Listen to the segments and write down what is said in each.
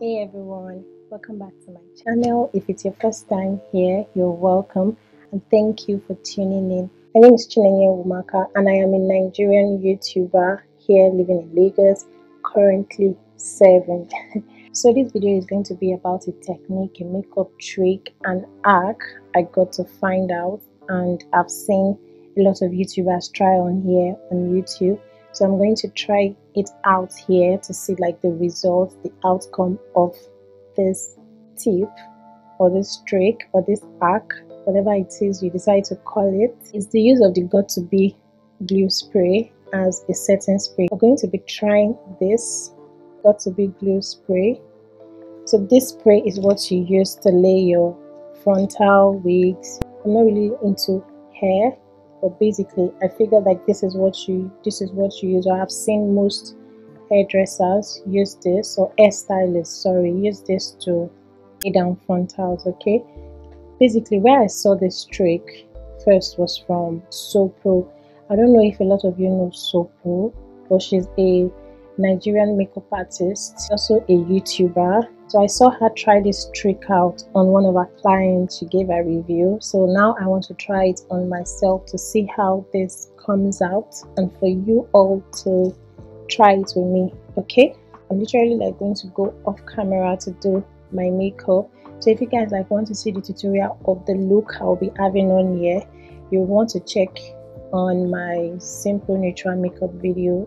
Hey everyone, welcome back to my channel. If it's your first time here, you're welcome and thank you for tuning in. My name is Umaka and I am a Nigerian YouTuber here living in Lagos, currently serving. So this video is going to be about a technique, a makeup trick, an hack I got to find out, and I've seen a lot of YouTubers try on here on YouTube. So I'm going to try it out here to see like the results, the outcome of this tip or this trick or this hack, whatever it is you decide to call it. It's the use of the GOT2B glue spray as a setting spray. We're going to be trying this GOT2B glue spray. So this spray is what you use to lay your frontal wigs. I'm not really into hair, but basically I figure like this is what you use. I have seen most hairdressers use this, or hairstylists use this to lay down frontals. Okay, basically where I saw this trick first was from Sopro. I don't know if a lot of you know Sopro, but she's a Nigerian makeup artist, also a YouTuber. So I saw her try this trick out on one of her clients. She gave a review, so now I want to try it on myself to see how this comes out and for you all to try it with me. Okay, I'm literally like going to go off camera to do my makeup. So if you guys like want to see the tutorial of the look I'll be having on here, you want to check on my simple neutral makeup video.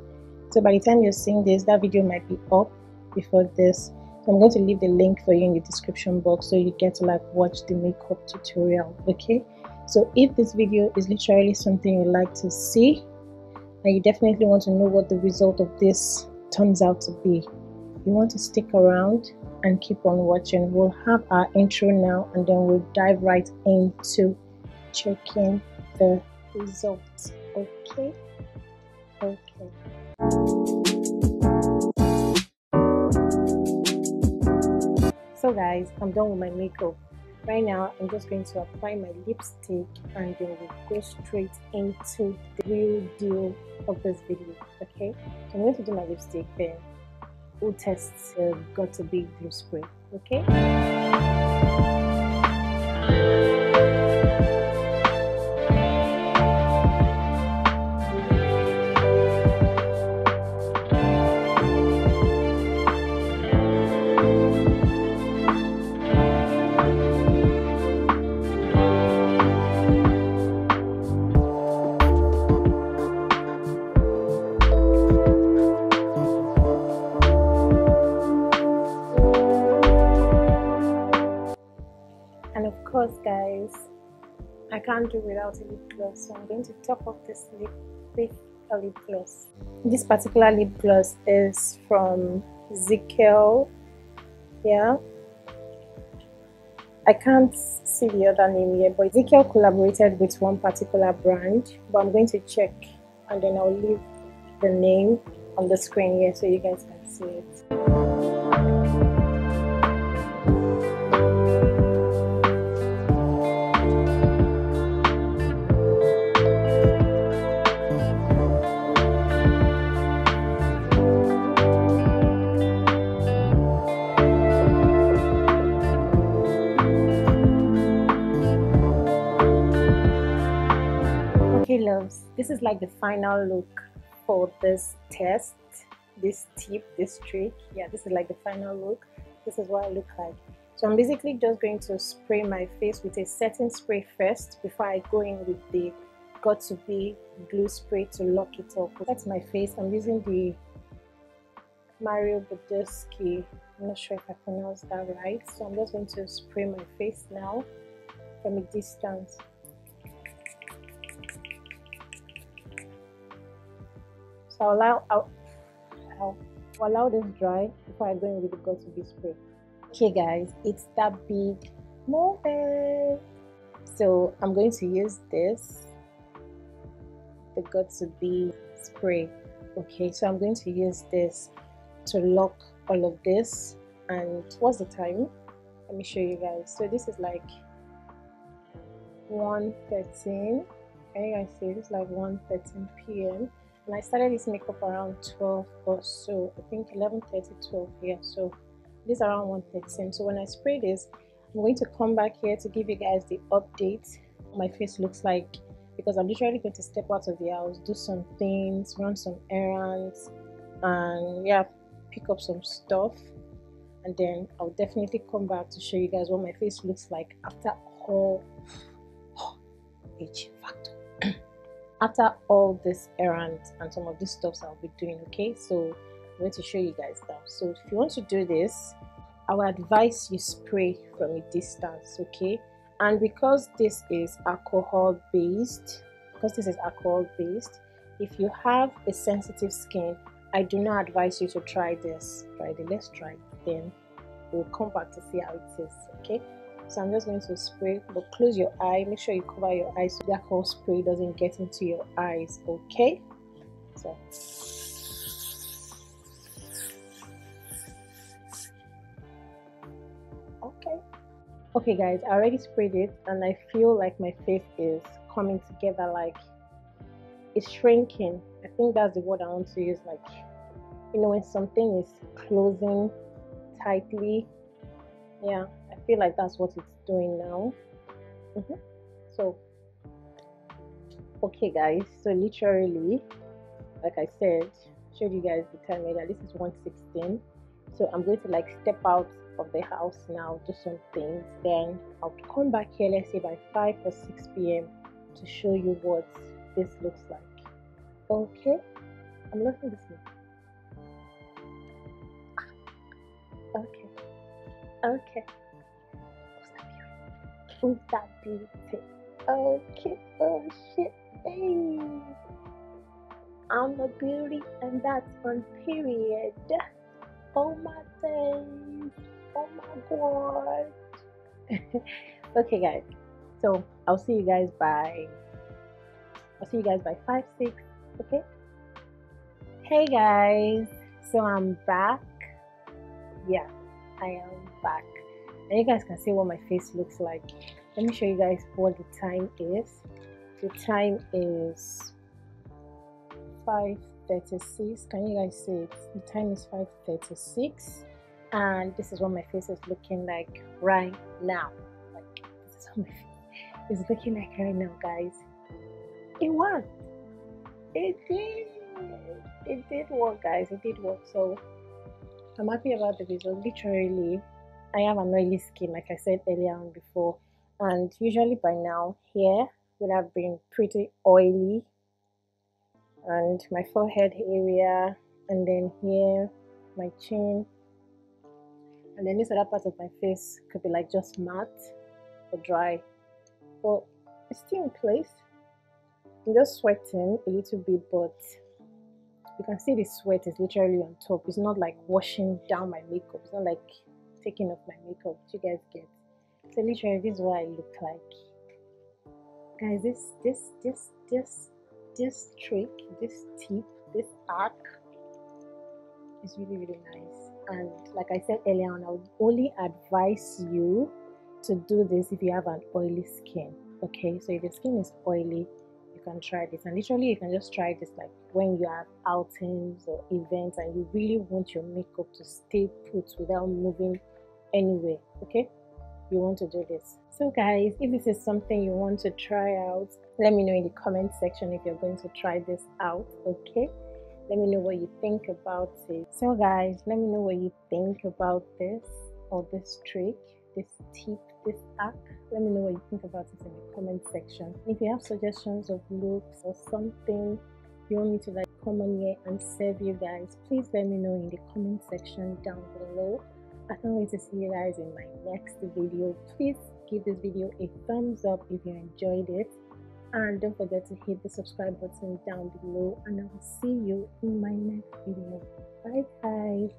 So by the time you're seeing this, that video might be up before this. So I'm going to leave the link for you in the description box so you get to like watch the makeup tutorial. Okay, so if this video is literally something you like to see and you definitely want to know what the result of this turns out to be, you want to stick around and keep on watching. We'll have our intro now and then we'll dive right into checking the results. Okay. So guys, I'm done with my makeup. Right now I'm just going to apply my lipstick and then we'll go straight into the real deal of this video. Okay, so I'm going to do my lipstick, then we'll test GOT2B glue spray. Okay. And of course guys, I can't do without a lip gloss, so I'm going to top up this lip with a lip gloss. This particular lip gloss is from Zikel. Yeah, I can't see the other name here, but Zikel collaborated with one particular brand, but I'm going to check and then I'll leave the name on the screen here so you guys can see it. Okay loves, this is like the final look for this test, this tip, this trick. Yeah, this is like the final look. This is what I look like. So I'm basically just going to spray my face with a setting spray first before I go in with the GOT2B glue spray to lock it up. That's my face. I'm using the Mario Badescu. I'm not sure if I pronounced that right. So I'm just going to spray my face now from a distance. So I'll allow this dry before I go in with the GOT2B spray. Okay guys, it's that big moment. So I'm going to use this, the GOT2B spray. Okay, so I'm going to use this to lock all of this. And what's the time? Let me show you guys. So this is like 1:13. Can you guys see? It's like 1:13 p.m. and I started this makeup around 12 or so. I think 11:30, 12. Yeah, so this around 1:13. So when I spray this, I'm going to come back here to give you guys the update what my face looks like, because I'm literally going to step out of the house, do some things, run some errands, and yeah, pick up some stuff, and then I'll definitely come back to show you guys what my face looks like after all H factor after all this errands and some of these stuffs I'll be doing. Okay, so I'm going to show you guys now. So if you want to do this, I would advise you spray from a distance, okay? And because this is alcohol based, if you have a sensitive skin, I do not advise you to try this. Let's try it, then we'll come back to see how it is. Okay, so I'm just going to spray, but close your eye, make sure you cover your eyes so the alcohol spray doesn't get into your eyes. Okay, so okay guys, I already sprayed it and I feel like my face is coming together, like it's shrinking. I think that's the word I want to use, like, you know, when something is closing tightly. Yeah, I feel like that's what it's doing now. So okay guys, so literally, like I said, showed you guys the time later, this is 1:16. So I'm going to like step out of the house now, do some things, then I'll come back here, let's say by 5 or 6 p.m. to show you what this looks like. Okay, I'm loving this one. Okay. Who's that beauty? Okay, oh shit, hey, I'm a beauty and that's on period. Oh my days, oh my god. Okay guys, so I'll see you guys by 5, 6. Okay, hey guys, so I'm back. Yeah, I am back, and you guys can see what my face looks like. Let me show you guys what the time is. The time is 5:36. Can you guys see it? The time is 5:36, and this is what my face is looking like right now. Like, this is what my face is looking like right now, guys. It worked. It did work, guys. It did work. So I'm happy about the result. Literally, I have an oily skin, like I said earlier on before, and usually by now hair would have been pretty oily, and my forehead area, and then here, my chin, and then this other part of my face could be like just matte or dry, but it's still in place. I'm just sweating a little bit, but you can see the sweat is literally on top. It's not like washing down my makeup. It's not like taking off my makeup. You guys get? So literally, this is what I look like, guys. This trick, this tip, this arc is really, really nice. And like I said earlier on, I would only advise you to do this if you have an oily skin. Okay, so if your skin is oily, you can try this, and literally you can just try this like when you have outings or events and you really want your makeup to stay put without moving anywhere. Okay, you want to do this. So guys, if this is something you want to try out, let me know in the comment section if you're going to try this out. Okay, let me know what you think about it. So guys, let me know what you think about this, or this trick, this tip, this hack. Let me know what you think about it in the comment section. If you have suggestions of looks or something you want me to like come on here and serve you guys, please let me know in the comment section down below. I can't wait to see you guys in my next video. Please give this video a thumbs up if you enjoyed it, and don't forget to hit the subscribe button down below, and I will see you in my next video. Bye guys.